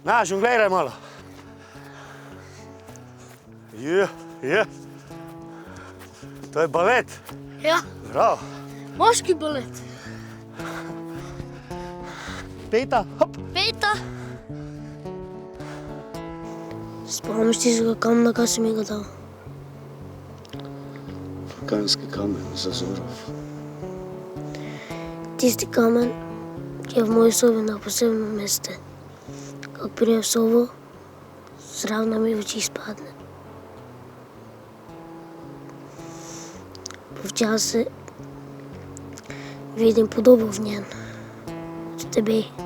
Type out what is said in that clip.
Na, žongliraj malo. Je. To je balet. Ja, Bravo. moški balet. Peta, hop. Peta. Spomniš tistega kamna, kaj si mi ga dal? Vulkanski kamen za Zorov. Tisti kamen, ki je v moji sobi na posebnem mestu. Kako prije v sobo, zraven mi v oči spadne. Včasih vidim podobo v njem, v tebi.